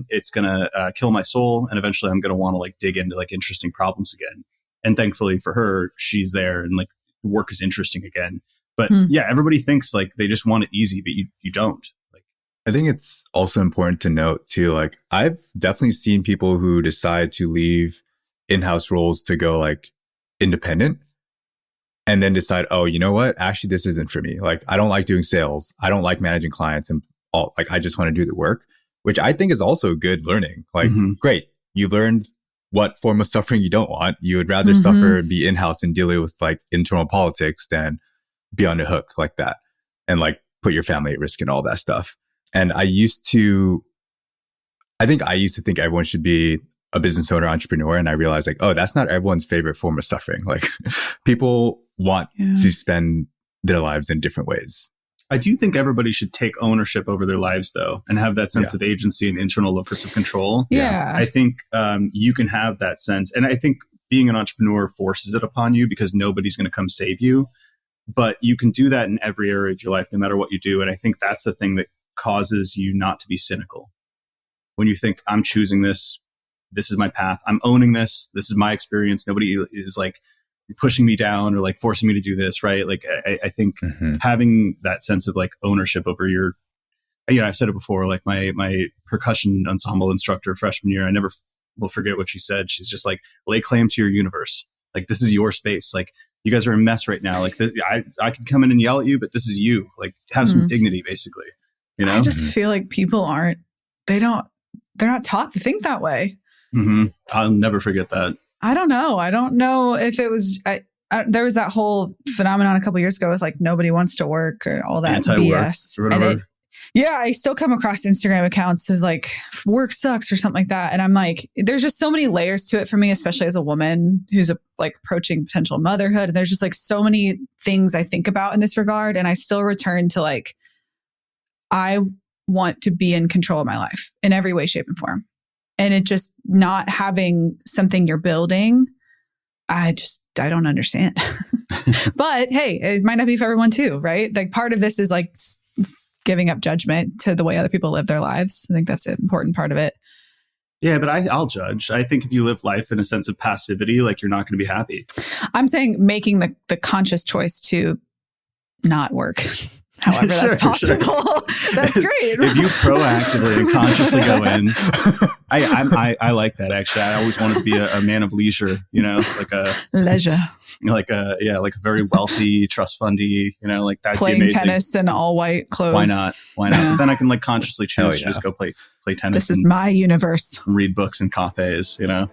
It's going to kill my soul. And eventually I'm going to want to like dig into like interesting problems again. And thankfully for her, she's there and like work is interesting again. But everybody thinks like they just want it easy, but you don't. Like, I think it's also important to note too, like I've definitely seen people who decide to leave in-house roles to go like independent. And then decide, oh, you know what? Actually, this isn't for me. Like, I don't like doing sales. I don't like managing clients and all. Like, I just want to do the work, which I think is also good learning. Like, great. You learned what form of suffering you don't want. You would rather suffer and be in-house and dealing with like internal politics than be on the hook like that and like put your family at risk and all that stuff. And I used to think everyone should be a business owner, entrepreneur. And I realized like, oh, that's not everyone's favorite form of suffering. Like people want to spend their lives in different ways. I do think everybody should take ownership over their lives though, and have that sense of agency and internal locus of control. Yeah. I think you can have that sense. And I think being an entrepreneur forces it upon you because nobody's going to come save you. But you can do that in every area of your life, no matter what you do. And I think that's the thing that causes you not to be cynical. When you think, I'm choosing this is my path. I'm owning this. This is my experience. Nobody is like pushing me down or like forcing me to do this. Right. Like I think having that sense of like ownership over your, I've said it before, like my percussion ensemble instructor freshman year, I never will forget what she said. She's just like, lay claim to your universe. Like, this is your space. Like, you guys are a mess right now. Like, this, I could come in and yell at you, but this is you. Like, have some dignity, basically. You know? I just feel like people they're not taught to think that way. I'll never forget that. I don't know if it was, there was that whole phenomenon a couple years ago with like, nobody wants to work or all that BS. Or whatever. I still come across Instagram accounts of like, work sucks or something like that. And I'm like, there's just so many layers to it for me, especially as a woman who's like approaching potential motherhood. And there's just like so many things I think about in this regard. And I still return to like, I want to be in control of my life in every way, shape, and form. And it just not having something you're building, I don't understand. But hey, it might not be for everyone too, right? Like part of this is like giving up judgment to the way other people live their lives. I think that's an important part of it. Yeah, but I'll judge. I think if you live life in a sense of passivity, like you're not going to be happy. I'm saying making the conscious choice to not work. However that's possible. Sure. That's great. If you proactively and consciously go in, I like that actually. I always wanted to be a man of leisure, you know, like a leisure, like a very wealthy trust fundy, you know, like that'd playing be amazing. Tennis in all white clothes. Why not? But then I can like consciously choose to just go play tennis. This is my universe. Read books in cafes, you know.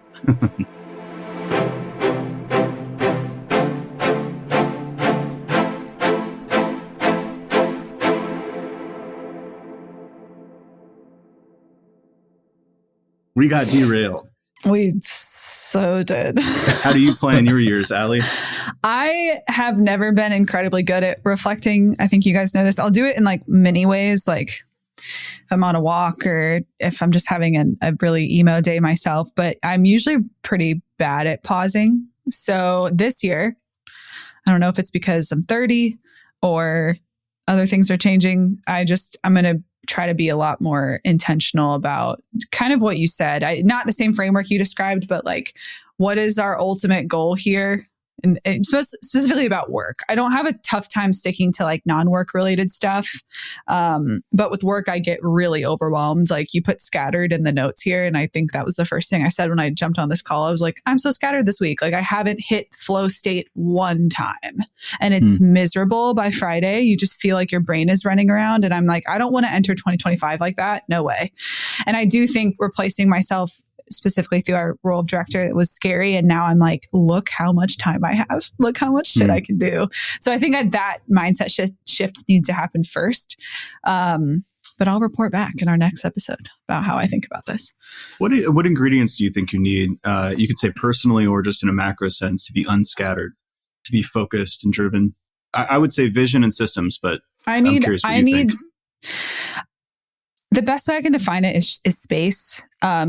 We got derailed. We so did. How do you plan your years, Allie? I have never been incredibly good at reflecting. I think you guys know this. I'll do it in like many ways, like if I'm on a walk or if I'm just having a really emo day myself, but I'm usually pretty bad at pausing. So this year, I don't know if it's because I'm 30 or other things are changing. I'm going to try to be a lot more intentional about kind of what you said. Not the same framework you described, but like, what is our ultimate goal here? And specifically about work. I don't have a tough time sticking to like non-work related stuff. But with work, I get really overwhelmed. Like you put scattered in the notes here. And I think that was the first thing I said when I jumped on this call. I was like, I'm so scattered this week. Like I haven't hit flow state one time and it's miserable by Friday. You just feel like your brain is running around. And I'm like, I don't want to enter 2025 like that. No way. And I do think replacing myself specifically through our role of director, it was scary. And now I'm like, look how much time I have. Look how much shit I can do. So I think that mindset shift needs to happen first. But I'll report back in our next episode about how I think about this. What ingredients do you think you need? You could say personally or just in a macro sense to be unscattered, to be focused and driven. I would say vision and systems, but I'm curious what you think. The best way I can define it is space,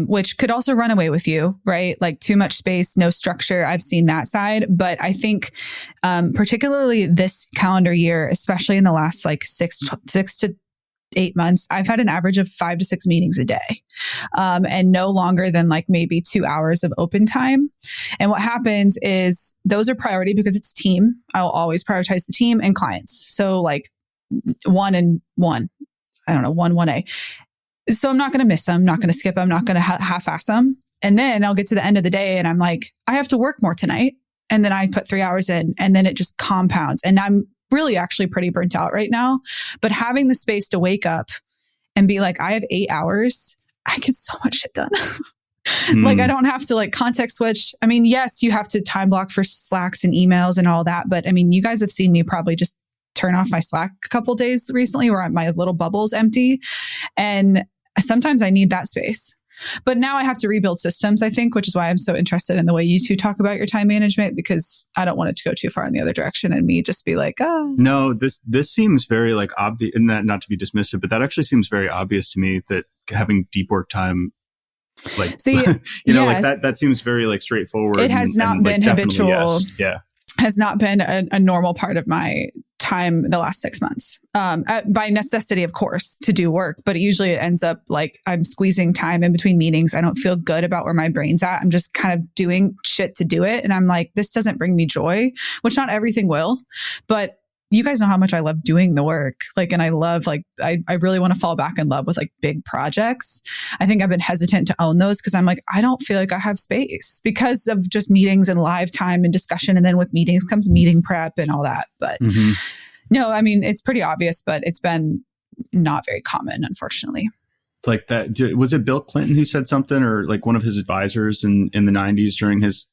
which could also run away with you, right? Like too much space, no structure. I've seen that side. But I think particularly this calendar year, especially in the last like 6 to 8 months, I've had an average of 5 to 6 meetings a day and no longer than like maybe 2 hours of open time. And what happens is those are priority because it's team. I'll always prioritize the team and clients. So like 1 and 1. I don't know, 1A. So I'm not going to miss them. I'm not going to skip them. I'm not going to half-ass them. And then I'll get to the end of the day and I'm like, I have to work more tonight. And then I put 3 hours in and then it just compounds. And I'm really actually pretty burnt out right now. But having the space to wake up and be like, I have 8 hours. I get so much shit done. Like I don't have to like context switch. I mean, yes, you have to time block for Slacks and emails and all that. But I mean, you guys have seen me probably just turn off my Slack a couple days recently where my little bubble's empty. And sometimes I need that space. But now I have to rebuild systems, I think, which is why I'm so interested in the way you two talk about your time management, because I don't want it to go too far in the other direction and me just be like, No, this seems very like obvious, and that not to be dismissive, but that actually seems very obvious to me that having deep work time, like, see, like that seems very like straightforward. It has not been like, habitual. Yes. Yeah. Has not been a normal part of my time the last 6 months. By necessity, of course, to do work, but usually it ends up like I'm squeezing time in between meetings. I don't feel good about where my brain's at. I'm just kind of doing shit to do it. And I'm like, this doesn't bring me joy, which not everything will, but you guys know how much I love doing the work. Like, and I love, like, I really want to fall back in love with like big projects. I think I've been hesitant to own those because I'm like, I don't feel like I have space because of just meetings and live time and discussion. And then with meetings comes meeting prep and all that. But no, I mean, it's pretty obvious, but it's been not very common, unfortunately. Like that, was it Bill Clinton who said something, or like one of his advisors in the 90s during his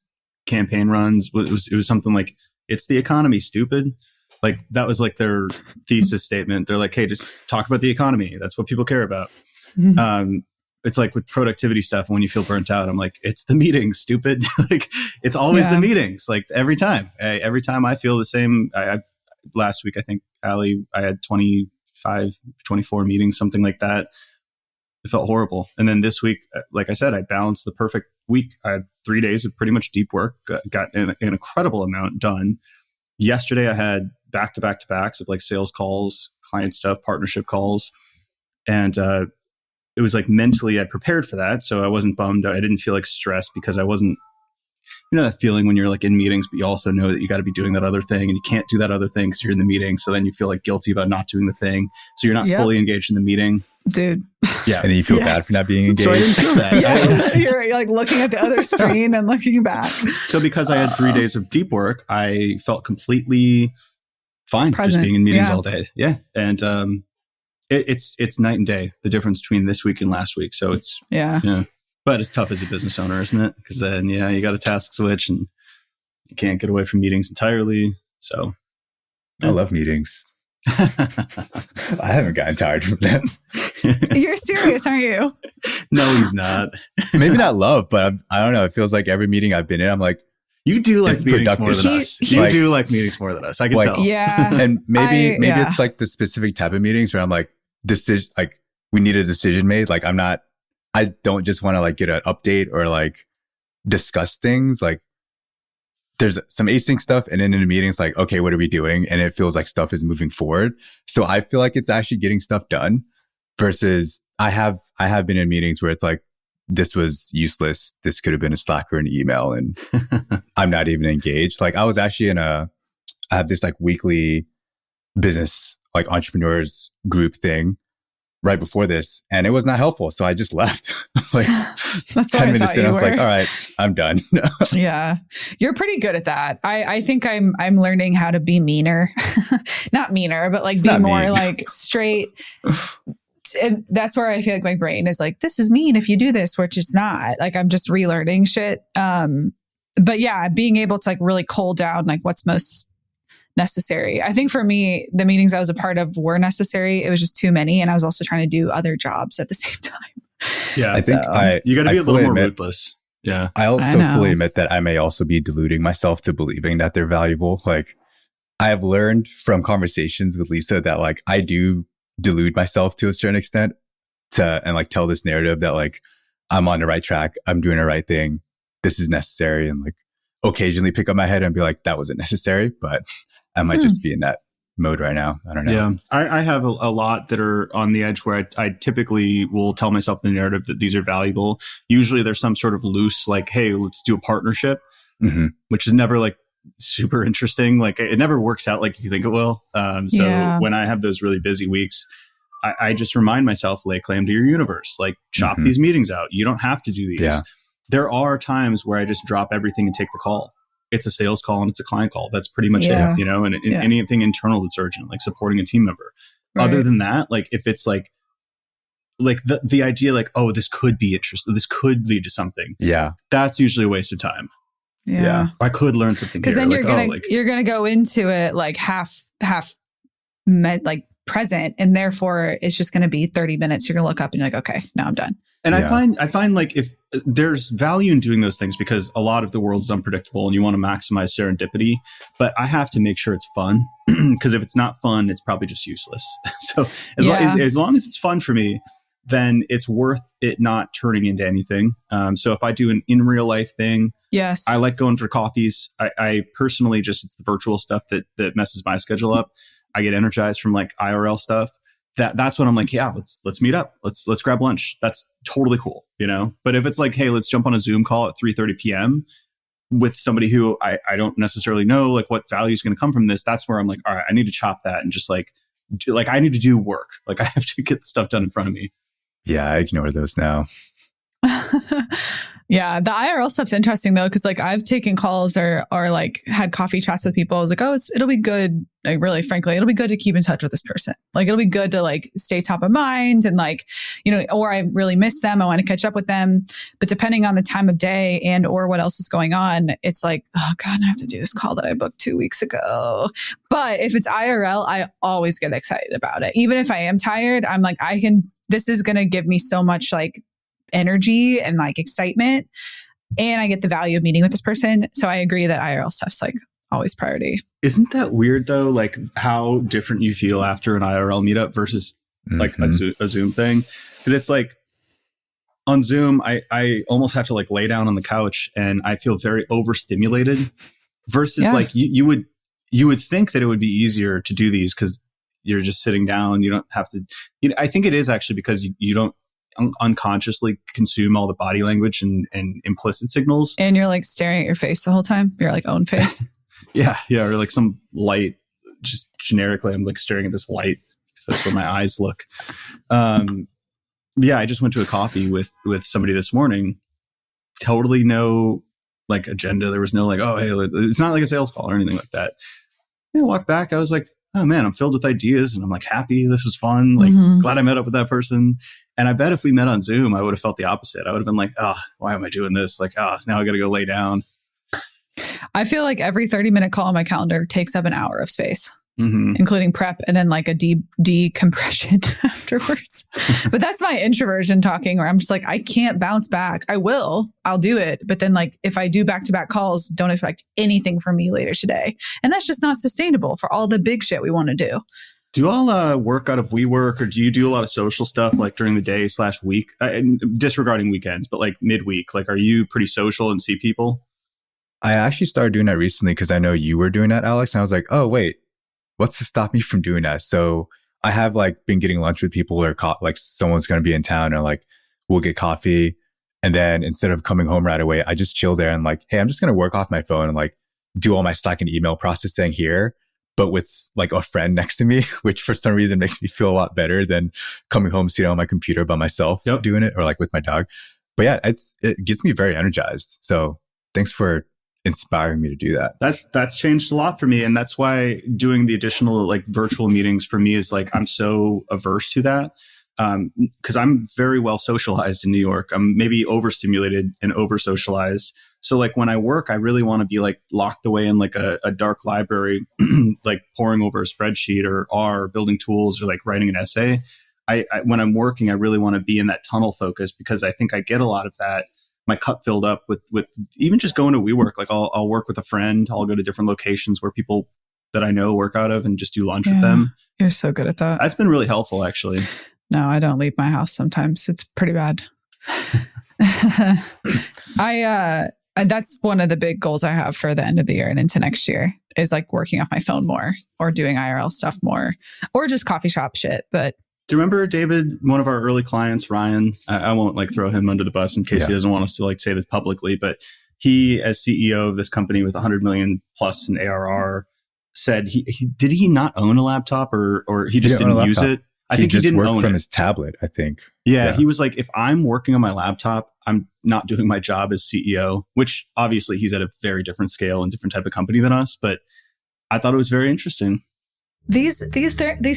campaign runs? It was something like, it's the economy, stupid. Like that was like their thesis statement. They're like, hey, just talk about the economy. That's what people care about. It's like with productivity stuff. When you feel burnt out, I'm like, it's the meetings, stupid. Like it's always the meetings. Like every time I feel the same. Last week, I think, Allie, I had 25, 24 meetings, something like that. It felt horrible. And then this week, like I said, I balanced the perfect week. I had 3 days of pretty much deep work, got an incredible amount done. Yesterday, I had back-to-backs of like sales calls, client stuff, partnership calls. And it was like mentally I prepared for that. So I wasn't bummed. I didn't feel like stressed because I wasn't, you know, that feeling when you're like in meetings, but you also know that you got to be doing that other thing and you can't do that other thing because you're in the meeting. So then you feel like guilty about not doing the thing. So you're not fully engaged in the meeting. Dude. Yeah. And then you feel bad for not being engaged. So I didn't feel that. You're like looking at the other screen and looking back. So because I had 3 days of deep work, I felt completely fine just being in meetings all day. Yeah. And it's night and day, the difference between this week and last week. So it's, but it's tough as a business owner, isn't it? Because then, you got a task switch and you can't get away from meetings entirely. So I love meetings. I haven't gotten tired from them. You're serious, aren't you? No, he's not. Maybe not love, but I don't know. It feels like every meeting I've been in, I'm like, you do like meetings more than us. You do like meetings more than us. I can tell. Yeah. And maybe it's like the specific type of meetings where I'm like, we need a decision made. Like I don't just want to like get an update or like discuss things. Like there's some async stuff, and then in the meetings, like, okay, what are we doing? And it feels like stuff is moving forward. So I feel like it's actually getting stuff done versus I have been in meetings where it's like, this was useless. This could have been a Slack or an email, and I'm not even engaged. Like I was actually I have this like weekly business, like entrepreneurs group thing right before this, and it was not helpful. So I just left. Like that's 10 minutes in, I was like, all right, I'm done. Yeah. You're pretty good at that. I think I'm learning how to be meaner. Not meaner, but like be more like straight. And that's where I feel like my brain is like, this is mean if you do this, which is not. Like I'm just relearning shit. But yeah, being able to like really cull down like what's most necessary. I think for me, the meetings I was a part of were necessary. It was just too many. And I was also trying to do other jobs at the same time. Yeah. I think you got to be a little more ruthless. Yeah. I also fully admit that I may also be deluding myself to believing that they're valuable. Like I have learned from conversations with Lisa that like I do delude myself to a certain extent and like tell this narrative that like I'm on the right track, I'm doing the right thing, this is necessary, and like occasionally pick up my head and be like, that wasn't necessary, but I might just be in that mode right now. I don't know. Yeah. I have a lot that are on the edge where I typically will tell myself the narrative that these are valuable. Usually there's some sort of loose, like, hey, let's do a partnership, which is never like super interesting. Like it never works out like you think it will. When I have those really busy weeks, I just remind myself, lay claim to your universe, like chop these meetings out. You don't have to do these. Yeah. There are times where I just drop everything and take the call. It's a sales call and it's a client call. That's pretty much it, and anything internal that's urgent, like supporting a team member. Right. Other than that, like if it's like the idea like, oh, this could be interesting, this could lead to something. Yeah. That's usually a waste of time. Yeah. I could learn something because then you're gonna go into it like half like present, and therefore it's just gonna be 30 minutes. You're gonna look up and you're like, okay, now I'm done. And I find like if there's value in doing those things because a lot of the world is unpredictable and you want to maximize serendipity, but I have to make sure it's fun because if it's not fun, it's probably just useless. So as long as it's fun for me, then it's worth it not turning into anything. So if I do an in real life thing, yes, I like going for coffees. I personally it's the virtual stuff that messes my schedule up. I get energized from like IRL stuff. That's when I'm like, yeah, let's meet up. Let's grab lunch. That's totally cool, you know? But if it's like, hey, let's jump on a Zoom call at 3:30 p.m., with somebody who I don't necessarily know like what value is going to come from this, that's where I'm like, all right, I need to chop that and just like I need to do work. Like I have to get stuff done in front of me. Yeah, I ignore those now. Yeah, the IRL stuff's interesting though, because like I've taken calls or like had coffee chats with people. I was like, oh, it'll be good. Like really, frankly, it'll be good to keep in touch with this person. Like it'll be good to like stay top of mind and like, you know, or I really miss them. I want to catch up with them. But depending on the time of day and or what else is going on, it's like, oh God, I have to do this call that I booked 2 weeks ago. But if it's IRL, I always get excited about it. Even if I am tired, I'm like, this is going to give me so much like energy and like excitement, and I get the value of meeting with this person. So I agree that IRL stuff's like always priority. Isn't that weird though? Like how different you feel after an IRL meetup versus like a Zoom thing? Because it's like on Zoom, I almost have to like lay down on the couch and I feel very overstimulated versus like you would think that it would be easier to do these because you're just sitting down. You don't have to, I think it is actually because you don't unconsciously consume all the body language and implicit signals. And you're like staring at your face the whole time, your like own face. Yeah. Or like some light, just generically, I'm like staring at this light because that's where my eyes look. Yeah, I just went to a coffee with somebody this morning. Totally no like agenda. There was no like, oh, hey, it's not like a sales call or anything like that. I walked back. I was like, oh man, I'm filled with ideas and I'm like happy. This was fun. Like glad I met up with that person. And I bet if we met on Zoom, I would have felt the opposite. I would have been like, oh, why am I doing this? Like, oh, now I got to go lay down. I feel like every 30-minute call on my calendar takes up an hour of space, including prep and then like a decompression afterwards. But that's my introversion talking where I'm just like, I can't bounce back. I'll do it. But then like if I do back-to-back calls, don't expect anything from me later today. And that's just not sustainable for all the big shit we want to do. Do you all work out of WeWork, or do you do a lot of social stuff like during the day / week, disregarding weekends, but like midweek? Like, are you pretty social and see people? I actually started doing that recently because I know you were doing that, Alex. And I was like, oh, wait, what's to stop me from doing that? So I have like been getting lunch with people or like someone's going to be in town or like we'll get coffee. And then instead of coming home right away, I just chill there and like, hey, I'm just going to work off my phone and like do all my Slack and email processing here, but with like a friend next to me, which for some reason makes me feel a lot better than coming home, sitting on my computer by myself doing it or like with my dog. But yeah, it gets me very energized. So thanks for inspiring me to do that. That's changed a lot for me. And that's why doing the additional like virtual meetings for me is like, I'm so averse to that. Because I'm very well socialized in New York. I'm maybe overstimulated and over socialized. So like when I work, I really want to be like locked away in like a dark library, like poring over a spreadsheet or R, building tools or like writing an essay. I when I'm working, I really want to be in that tunnel focus because I think I get a lot of that. My cup filled up with even just going to WeWork. Like I'll work with a friend. I'll go to different locations where people that I know work out of and just do lunch with them. You're so good at that. That's been really helpful, actually. No, I don't leave my house sometimes. It's pretty bad. That's one of the big goals I have for the end of the year and into next year is like working off my phone more or doing IRL stuff more or just coffee shop shit. But do you remember David, one of our early clients, Ryan? I won't like throw him under the bus in case he doesn't want us to like say this publicly, but he, as CEO of this company with 100 million plus in ARR, said did he not own a laptop or he just didn't use it? I think he didn't work own from it. his tablet, I think. Yeah, he was like, if I'm working on my laptop, I'm not doing my job as CEO, which obviously he's at a very different scale and different type of company than us. But I thought it was very interesting. These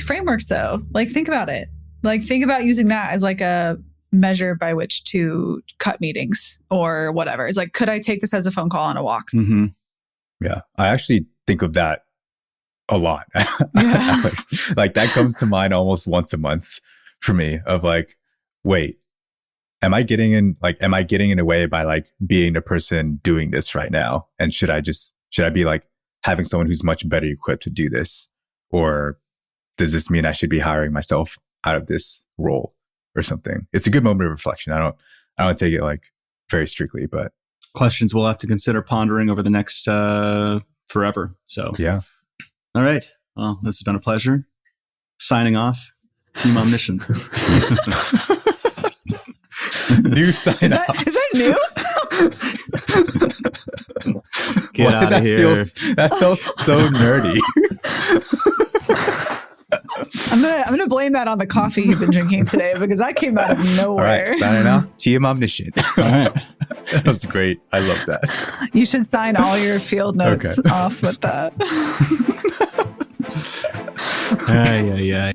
frameworks, though, like think about it. Like think about using that as like a measure by which to cut meetings or whatever. It's like, could I take this as a phone call on a walk? Mm-hmm. Yeah, I actually think of that a lot, Alex. Like that comes to mind almost once a month for me of like, wait, am I getting in a way by like being the person doing this right now? And should I be like having someone who's much better equipped to do this? Or does this mean I should be hiring myself out of this role or something? It's a good moment of reflection. I don't take it like very strictly, but questions we'll have to consider pondering over the next forever. So yeah. All right. Well, this has been a pleasure. Signing off. Team on mission. New sign off. Is that new? Get out of here. That feels so nerdy. I'm gonna blame that on the coffee you've been drinking today because that came out of nowhere. All right, signing off. TM Omniscient. All right. That was great. I love that. You should sign all your field notes off with that. Yeah.